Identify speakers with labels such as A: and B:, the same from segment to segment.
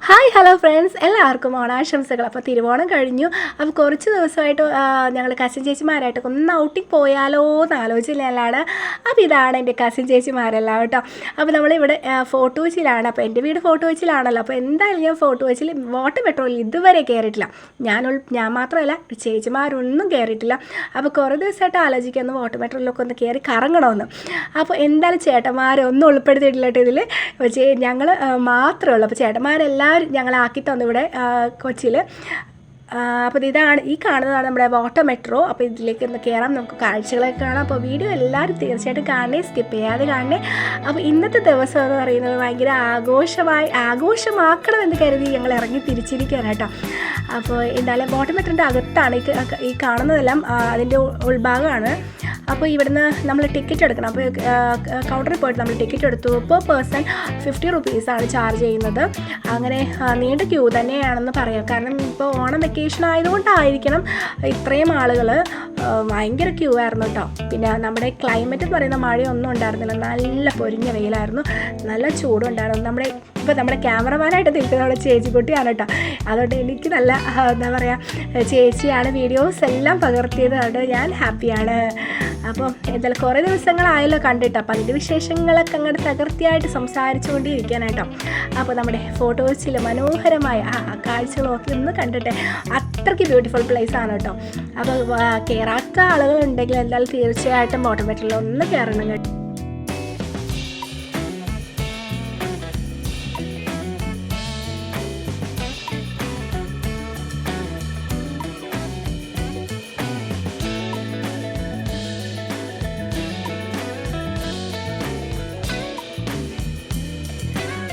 A: Hi hello friends, എല്ലാവർക്കും ഓണാശംസകൾ. അപ്പോൾ തിരുവോണം കഴിഞ്ഞു. അപ്പോൾ കുറച്ച് ദിവസമായിട്ട് ഞങ്ങൾ കസിൻ ചേച്ചിമാരായിട്ട് ഒന്ന് ഔട്ടിങ് പോയാലോ എന്ന് ആലോചിച്ചില്ലാണ്. അപ്പോൾ ഇതാണ് എൻ്റെ കസിൻ ചേച്ചിമാരെല്ലാം കേട്ടോ. അപ്പോൾ നമ്മളിവിടെ ഫോർട്ട് കൊച്ചിയിലാണ്. അപ്പോൾ എൻ്റെ വീട് ഫോർട്ട് കൊച്ചിയിലാണല്ലോ. അപ്പോൾ എന്തായാലും ഞാൻ ഫോർട്ട് കൊച്ചിയിൽ വാട്ടർ പെട്രോളിൽ ഇതുവരെ കയറിയിട്ടില്ല. ഞാൻ മാത്രമല്ല, ചേച്ചിമാരൊന്നും കയറിയിട്ടില്ല. അപ്പോൾ കുറേ ദിവസമായിട്ട് ആലോചിക്കുന്നു വാട്ടർ പെട്രോളിലൊക്കെ ഒന്ന് കയറി കറങ്ങണമെന്ന്. അപ്പോൾ എന്തായാലും ചേട്ടന്മാരൊന്നും ഉൾപ്പെടുത്തിയിട്ടില്ല ഇതിൽ. ഞങ്ങൾ മാത്രമേ ഉള്ളൂ. അപ്പോൾ ചേട്ടന്മാരെല്ലാം ഞങ്ങളാക്കി തന്നു ഇവിടെ കൊച്ചിയിൽ. അപ്പോൾ ഇതാണ് ഈ കാണുന്നതാണ് നമ്മുടെ വാട്ടർ മെട്രോ. അപ്പോൾ ഇതിലേക്ക് ഒന്ന് കയറാം, നമുക്ക് കാഴ്ചകളൊക്കെ കാണാം. അപ്പോൾ വീഡിയോ എല്ലാവരും തീർച്ചയായിട്ടും കാണണേ, സ്കിപ്പ് ചെയ്യാതെ കാണണേ. അപ്പോൾ ഇന്നത്തെ ദിവസം എന്ന് പറയുന്നത് ഭയങ്കര ആഘോഷമാക്കണമെന്ന് കരുതി ഞങ്ങൾ ഇറങ്ങി തിരിച്ചിരിക്കുകയാണ് കേട്ടോ. അപ്പോൾ എന്തായാലും വാട്ടർ മെട്രോൻ്റെ അകത്താണ് ഈ കാണുന്നതെല്ലാം അതിൻ്റെ ഉൾഭാഗമാണ്. അപ്പോൾ ഇവിടുന്ന് നമ്മൾ ടിക്കറ്റ് എടുക്കണം. അപ്പോൾ കൗണ്ടറിൽ പോയിട്ട് നമ്മൾ ടിക്കറ്റ് എടുത്തു. പെർ പേഴ്സൺ 50 റുപ്പീസാണ് ചാർജ് ചെയ്യുന്നത്. അങ്ങനെ നീണ്ട ക്യൂ തന്നെയാണെന്ന് പറയാം. കാരണം ഇപ്പോൾ ഓണം വെക്കേഷൻ ആയതുകൊണ്ടായിരിക്കണം ഇത്രയും ആളുകൾ. ഭയങ്കര ക്യൂ ആയിരുന്നു കേട്ടോ. പിന്നെ നമ്മുടെ ക്ലൈമറ്റ് എന്ന് പറയുന്ന മഴയൊന്നും ഉണ്ടായിരുന്നില്ല, നല്ല പൊരിഞ്ഞ വെയിലായിരുന്നു, നല്ല ചൂടും ഉണ്ടായിരുന്നു. നമ്മുടെ ക്യാമറമാനായിട്ട് നിൽക്കുന്ന നമ്മുടെ ചേച്ചിക്കുട്ടിയാണ് കേട്ടോ. അതുകൊണ്ട് എനിക്ക് നല്ല എന്താ പറയുക, ചേച്ചിയാണ് വീഡിയോസ് എല്ലാം പകർത്തിയത്. അതുകൊണ്ട് ഞാൻ ഹാപ്പിയാണ്. അപ്പോൾ എന്തായാലും കുറേ ദിവസങ്ങളായല്ലോ കണ്ടിട്ട്. അപ്പോൾ അതിൻ്റെ വിശേഷങ്ങളൊക്കെ അങ്ങോട്ട് തകർത്തിയായിട്ട് സംസാരിച്ചു കൊണ്ടിരിക്കാനായിട്ടോ. അപ്പോൾ നമ്മുടെ ഫോട്ടോസിൽ മനോഹരമായ കാഴ്ചകളൊക്കെ ഒന്ന് കണ്ടിട്ട്, അത്രയ്ക്ക് ബ്യൂട്ടിഫുൾ പ്ലേസ് ആണ് കേട്ടോ. അപ്പോൾ കയറാത്ത ആളുകളുണ്ടെങ്കിൽ എന്തായാലും തീർച്ചയായിട്ടും വാട്ടർ മെട്രോയിൽ ഒന്ന് കയറണം കേട്ടോ.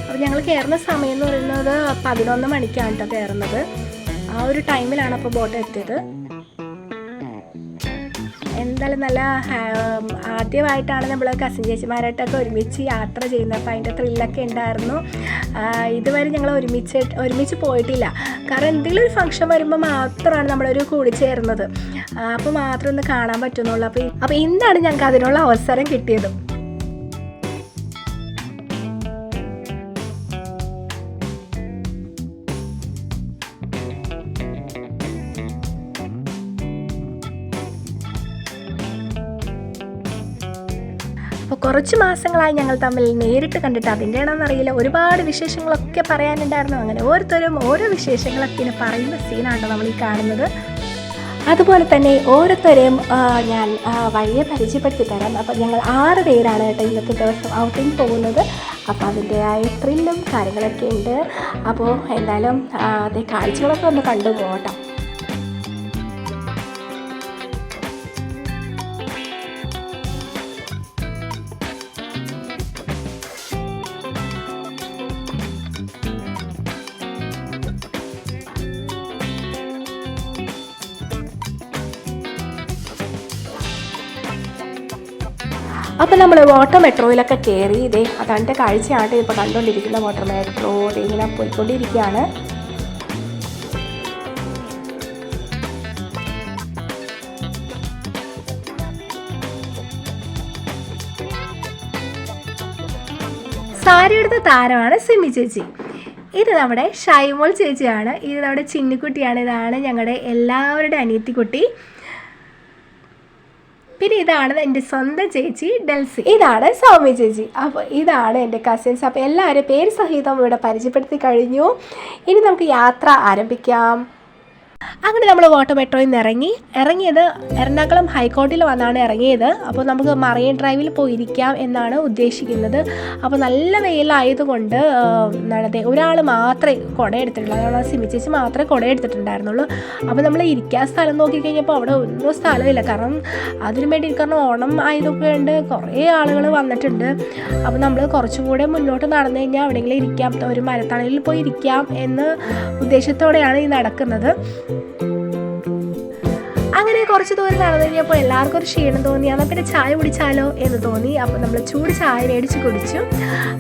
A: അപ്പോൾ ഞങ്ങൾ കയറുന്ന സമയം എന്ന് പറയുന്നത് 11 മണിക്കാണ് കേട്ടോ കയറുന്നത്. ആ ഒരു ടൈമിലാണ് അപ്പോൾ ബോട്ട് എത്തിയത്. എന്തായാലും നല്ല ആദ്യമായിട്ടാണ് നമ്മൾ കസിൻ ചേച്ചിമാരായിട്ടൊക്കെ ഒരുമിച്ച് യാത്ര ചെയ്യുന്നത്. അപ്പോൾ അതിൻ്റെ ത്രില്ലൊക്കെ ഉണ്ടായിരുന്നു. ഇതുവരെ ഞങ്ങൾ ഒരുമിച്ച് പോയിട്ടില്ല. കാരണം എന്തെങ്കിലും ഒരു ഫംഗ്ഷൻ വരുമ്പോൾ മാത്രമാണ് നമ്മളൊരു കൂടിച്ചേരുന്നത്. അപ്പോൾ മാത്രം ഒന്ന് കാണാൻ പറ്റുന്നുള്ളൂ. അപ്പോൾ ഇന്നാണ് ഞങ്ങൾക്ക് അതിനുള്ള അവസരം കിട്ടിയത്. അപ്പോൾ കുറച്ച് മാസങ്ങളായി ഞങ്ങൾ തമ്മിൽ നേരിട്ട് കണ്ടിട്ട് അതിൻ്റെ ആണെന്നറിയില്ല, ഒരുപാട് വിശേഷങ്ങളൊക്കെ പറയാനുണ്ടായിരുന്നു. അങ്ങനെ ഓരോരുത്തരും ഓരോ വിശേഷങ്ങളൊക്കെ ഇങ്ങനെ പറയുന്ന സീനാണ് നമ്മൾ ഈ കാണുന്നത്. അതുപോലെ തന്നെ ഓരോരുത്തരെയും ഞാൻ വഴിയെ പരിചയപ്പെടുത്തി തരാം. അപ്പോൾ ഞങ്ങൾ 6 പേരാണ് കേട്ടോ ഇന്നത്തെ ദിവസം ഔട്ടിങ് പോകുന്നത്. അപ്പോൾ അതിൻ്റെതായ ത്രില്ലും കാര്യങ്ങളൊക്കെ ഉണ്ട്. അപ്പോൾ എന്തായാലും അതേ കാഴ്ചകളൊക്കെ ഒന്ന് കണ്ടു പോകട്ടോ. അപ്പോൾ നമ്മൾ വാട്ടർ മെട്രോയിലൊക്കെ കയറി. അതാണ്ട് കാഴ്ചയാണ് ഇപ്പോൾ കണ്ടുകൊണ്ടിരിക്കുന്ന വാട്ടർ മെട്രോ. ഇങ്ങനെ പോയിക്കൊണ്ടിരിക്കുകയാണ്. സാരി എടുത്ത താരമാണ് സിമി ചേച്ചി. ഇത് നമ്മുടെ ഷൈമോൾ ചേച്ചിയാണ്. ഇത് നമ്മുടെ ചിന്നിക്കുട്ടിയാണ്. ഇതാണ് ഞങ്ങളുടെ എല്ലാവരുടെ അനിയത്തിക്കുട്ടി. പിന്നെ ഇതാണ് എൻ്റെ സ്വന്തം ചേച്ചി ഡെൽസി. ഇതാണ് സൗമ്യ ചേച്ചി. അപ്പോൾ ഇതാണ് എൻ്റെ കസിൻസ്. അപ്പോൾ എല്ലാവരും പേര് സഹിതം ഇവിടെ പരിചയപ്പെടുത്തി കഴിഞ്ഞു. ഇനി നമുക്ക് യാത്ര ആരംഭിക്കാം. അങ്ങനെ നമ്മൾ വാട്ടർ മെട്രോയിൽ നിന്ന് ഇറങ്ങിയത് എറണാകുളം ഹൈക്കോടതിയിൽ വന്നാണ് ഇറങ്ങിയത്. അപ്പോൾ നമുക്ക് മറൈൻ ഡ്രൈവിൽ പോയിരിക്കാം എന്നാണ് ഉദ്ദേശിക്കുന്നത്. അപ്പോൾ നല്ല വെയിലായതുകൊണ്ട് ഒരാൾ മാത്രമേ കുട എടുത്തിട്ടുള്ളൂ. അതാണ് സിമി ചേച്ചി മാത്രമേ കുട എടുത്തിട്ടുണ്ടായിരുന്നുള്ളൂ. അപ്പോൾ നമ്മൾ ഇരിക്കാൻ സ്ഥലം നോക്കിക്കഴിഞ്ഞപ്പോൾ അവിടെ ഒന്നും സ്ഥലമില്ല. കാരണം അതിനു വേണ്ടി കാരണം ഓണം ആയതൊക്കെ ഉണ്ട്, കുറേ ആളുകൾ വന്നിട്ടുണ്ട്. അപ്പോൾ നമ്മൾ കുറച്ചും കൂടെ മുന്നോട്ട് നടന്നു കഴിഞ്ഞാൽ എവിടെയെങ്കിലും ഇരിക്കാം, ഒരു മരത്തണലിൽ പോയി ഇരിക്കാം എന്ന ഉദ്ദേശത്തോടെയാണ് ഈ നടക്കുന്നത്. അങ്ങനെ കുറച്ച് ദൂരം നടന്നു കഴിഞ്ഞപ്പോൾ എല്ലാവർക്കും ഒരു ക്ഷീണം തോന്നി. എന്നാൽ പിന്നെ ചായ കുടിച്ചാലോ എന്ന് തോന്നി. അപ്പോൾ നമ്മൾ ചൂട് ചായ മേടിച്ച് കുടിച്ചു.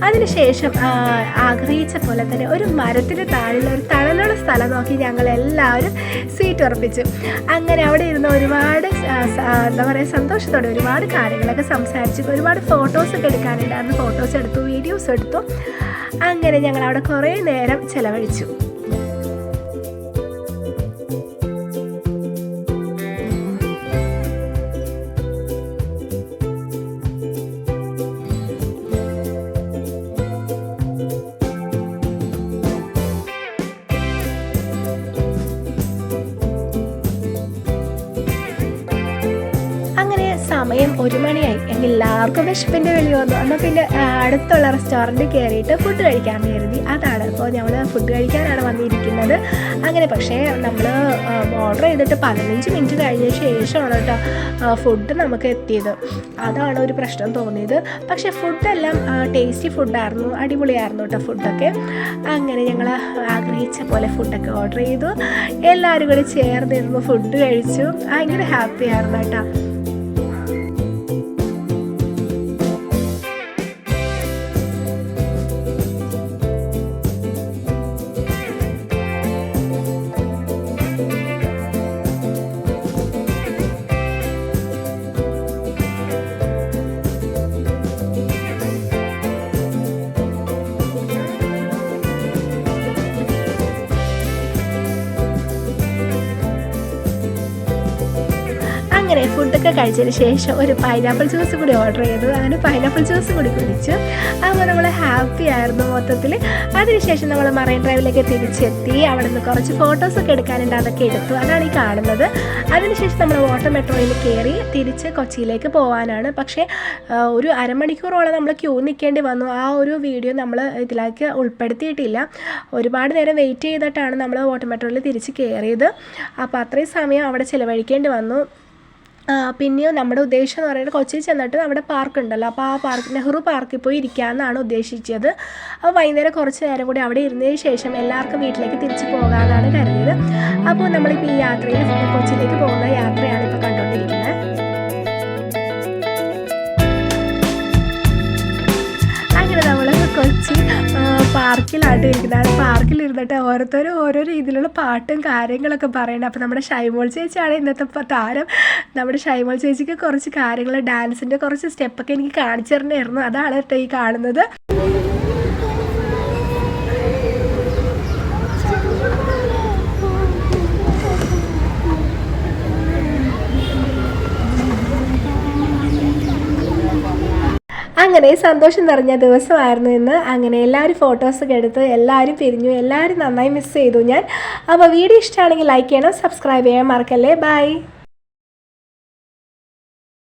A: അതിനുശേഷം ആഗ്രഹിച്ച പോലെ തന്നെ ഒരു മരത്തിന് താഴെ ഒരു തണലുള്ള സ്ഥലം നോക്കി ഞങ്ങൾ എല്ലാവരും സീറ്റ് ഉറപ്പിച്ചു. അങ്ങനെ അവിടെ ഇരുന്ന് ഒരുപാട് എന്താ പറയുക, സന്തോഷത്തോടെ ഒരുപാട് കാര്യങ്ങളൊക്കെ സംസാരിച്ചു. ഒരുപാട് ഫോട്ടോസൊക്കെ എടുക്കാനുണ്ടായിരുന്നു. ഫോട്ടോസ് എടുത്തു, വീഡിയോസ് എടുത്തു. അങ്ങനെ ഞങ്ങൾ അവിടെ കുറേ നേരം ചിലവഴിച്ചു. സമയം 1 മണിയായി. എല്ലാവർക്കും വിശപ്പിൻ്റെ വിളി വന്നു. എന്നാൽ പിന്നെ അടുത്തുള്ള റെസ്റ്റോറൻറ്റിൽ കയറിയിട്ട് ഫുഡ് കഴിക്കാൻ കരുതി. അതാണ് ഇപ്പോൾ ഞങ്ങൾ ഫുഡ് കഴിക്കാനാണ് വന്നിരിക്കുന്നത്. അങ്ങനെ പക്ഷേ നമ്മൾ ഓർഡർ ചെയ്തിട്ട് 15 മിനിറ്റ് കഴിഞ്ഞ ശേഷമാണ് കേട്ടോ ഫുഡ് നമുക്ക് എത്തിയത്. അതാണ് ഒരു പ്രശ്നം തോന്നിയത്. പക്ഷേ ഫുഡെല്ലാം ടേസ്റ്റി ഫുഡായിരുന്നു, അടിപൊളിയായിരുന്നു കേട്ടോ ഫുഡൊക്കെ. അങ്ങനെ ഞങ്ങൾ ആഗ്രഹിച്ച പോലെ ഫുഡൊക്കെ ഓർഡർ ചെയ്തു. എല്ലാവരും കൂടി ചേർന്നിരുന്നു ഫുഡ് കഴിച്ചു. ഭയങ്കര ഹാപ്പി ആയിരുന്നു കേട്ടോ. അങ്ങനെ ഫുഡൊക്കെ കഴിച്ചതിന് ശേഷം ഒരു പൈനാപ്പിൾ ജ്യൂസ് കൂടി ഓർഡർ ചെയ്തു. അങ്ങനെ പൈനാപ്പിൾ ജ്യൂസ് കൂടി കുടിച്ചു. അപ്പോൾ നമ്മൾ ഹാപ്പി ആയിരുന്നു മൊത്തത്തിൽ. അതിനുശേഷം നമ്മൾ മറൈൻ ഡ്രൈവിലേക്ക് തിരിച്ചെത്തി. അവിടെ നിന്ന് കുറച്ച് ഫോട്ടോസൊക്കെ എടുക്കാനുണ്ട്, അതൊക്കെ എടുത്തു. അതാണ് ഈ കാണുന്നത്. അതിനുശേഷം നമ്മൾ വാട്ടർ മെട്രോയിൽ കയറി തിരിച്ച് കൊച്ചിയിലേക്ക് പോകാനാണ്. പക്ഷേ ഒരു അരമണിക്കൂറോളം നമ്മൾ ക്യൂ നിൽക്കേണ്ടി വന്നു. ആ ഒരു വീഡിയോ നമ്മൾ ഇതിലേക്ക് ഉൾപ്പെടുത്തിയിട്ടില്ല. ഒരുപാട് നേരം വെയിറ്റ് ചെയ്തിട്ടാണ് നമ്മൾ വാട്ടർ മെട്രോയിൽ തിരിച്ച് കയറിയത്. അപ്പോൾ അത്രയും സമയം അവിടെ ചിലവഴിക്കേണ്ടി വന്നു. പിന്നെയും നമ്മുടെ ഉദ്ദേശം എന്ന് പറയുന്നത് കൊച്ചിയിൽ ചെന്നിട്ട് അവിടെ പാർക്ക് ഉണ്ടല്ലോ, അപ്പോൾ ആ പാർക്ക് നെഹ്റു പാർക്കിൽ പോയി ഇരിക്കാമെന്നാണ് ഉദ്ദേശിച്ചത്. അപ്പോൾ വൈകുന്നേരം കുറച്ച് നേരം കൂടി അവിടെ ഇരുന്നതിന് ശേഷം എല്ലാവർക്കും വീട്ടിലേക്ക് തിരിച്ച് പോകാമെന്നാണ് കരുതിയത്. അപ്പോൾ നമ്മളിപ്പോൾ ഈ യാത്രയിൽ കൊച്ചിയിലേക്ക് പോകുന്ന യാത്രയാണ് ഇപ്പോൾ കണ്ടുകൊണ്ടിരിക്കുന്നത്. അങ്ങനെ നമ്മൾ കൊച്ചി പാർക്കിലായിട്ട് ഇരിക്കുന്നത്. പാർക്കിലിരുന്നിട്ട് ഓരോരുത്തരും ഓരോ രീതിയിലുള്ള പാട്ടും കാര്യങ്ങളൊക്കെ പറയണം. അപ്പോൾ നമ്മുടെ ഷൈമോൾ ചേച്ചിയാണ് ഇന്നത്തെ താരം. നമ്മുടെ ഷൈമോൾ ചേച്ചിക്ക് കുറച്ച് കാര്യങ്ങൾ, ഡാൻസിൻ്റെ കുറച്ച് സ്റ്റെപ്പൊക്കെ എനിക്ക് കാണിച്ചു തരണമായിരുന്നു. അതാണ് കേട്ടോ ഈ കാണുന്നത്. അങ്ങനെ സന്തോഷം നിറഞ്ഞ ദിവസമായിരുന്നു ഇന്ന്. അങ്ങനെ എല്ലാവരും ഫോട്ടോസൊക്കെ എടുത്ത് എല്ലാവരും പിരിഞ്ഞു. എല്ലാവരും നന്നായി മിസ് ചെയ്തു ഞാൻ. അപ്പോൾ വീഡിയോ ഇഷ്ടമാണെങ്കിൽ ലൈക്ക് ചെയ്യണം, സബ്സ്ക്രൈബ് ചെയ്യാൻ മറക്കല്ലേ. ബൈ.